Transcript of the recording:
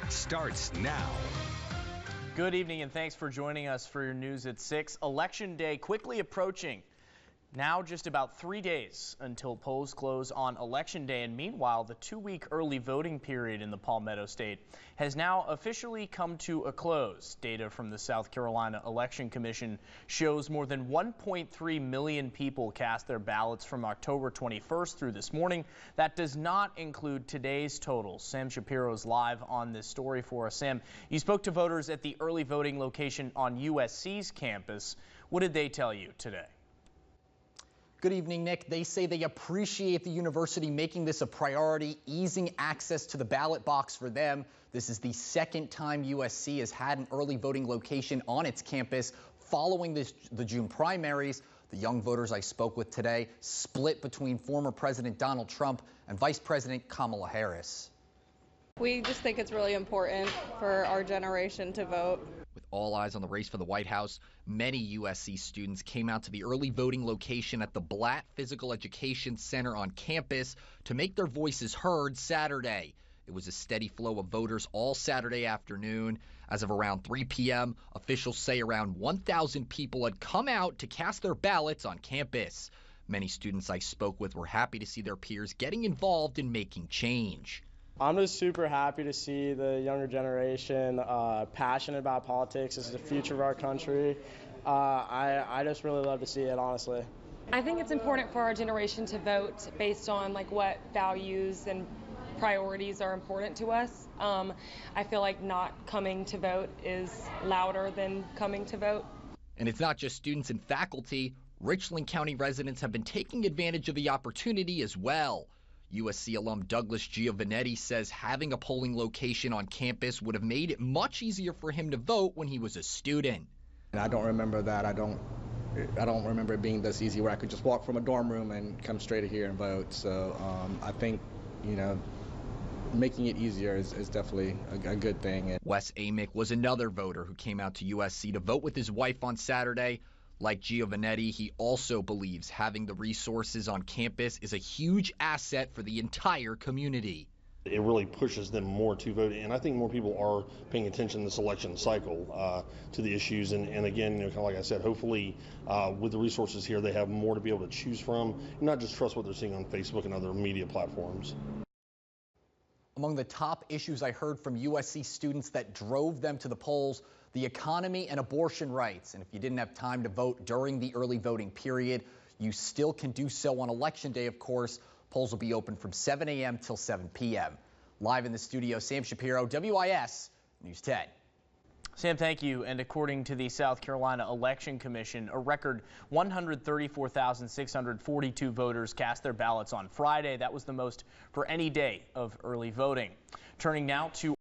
starts now. Good evening and thanks for joining us for your news at 6. Election day quickly approaching. Now just about 3 days until polls close on Election Day, and meanwhile the 2-week early voting period in the Palmetto State has now officially come to a close. Data from the South Carolina Election Commission shows more than 1.3 million people cast their ballots from October 21st through this morning. That does not include today's totals. Sam Shapiro's live on this story for us. Sam, you spoke to voters at the early voting location on USC's campus. What did they tell you today? Good evening, Nick. They say they appreciate the university making this a priority, easing access to the ballot box for them. This is the second time USC has had an early voting location on its campus following the June primaries. The young voters I spoke with today split between former President Donald Trump and Vice President Kamala Harris. We just think it's really important for our generation to vote. With all eyes on the race for the White House, many USC students came out to the early voting location at the Blatt Physical Education Center on campus to make their voices heard Saturday. It was a steady flow of voters all Saturday afternoon. As of around 3 p.m., officials say around 1,000 people had come out to cast their ballots on campus. Many students I spoke with were happy to see their peers getting involved in making change. I'm just super happy to see the younger generation passionate about politics. This is the future of our country. I just really love to see it, honestly. I think it's important for our generation to vote based on what values and priorities are important to us. I feel like not coming to vote is louder than coming to vote. And it's not just students and faculty. Richland County residents have been taking advantage of the opportunity as well. USC alum Douglas Giovanetti says having a polling location on campus would have made it much easier for him to vote when he was a student. And I don't remember that. I don't remember it being this easy where I could just walk from a dorm room and come straight here and vote. So I think, making it easier is definitely a good thing. Wes Amick was another voter who came out to USC to vote with his wife on Saturday. Like Giovanetti, he also believes having the resources on campus is a huge asset for the entire community. It really pushes them more to vote, and I think more people are paying attention this election cycle to the issues. And again, kind of like I said, hopefully with the resources here, they have more to be able to choose from, and not just trust what they're seeing on Facebook and other media platforms. Among the top issues I heard from USC students that drove them to the polls, the economy and abortion rights. And if you didn't have time to vote during the early voting period, you still can do so on Election Day, of course. Polls will be open from 7 a.m. till 7 p.m. Live in the studio, Sam Shapiro, WIS News 10. Sam, thank you. And according to the South Carolina Election Commission, a record 134,642 voters cast their ballots on Friday. That was the most for any day of early voting. Turning now to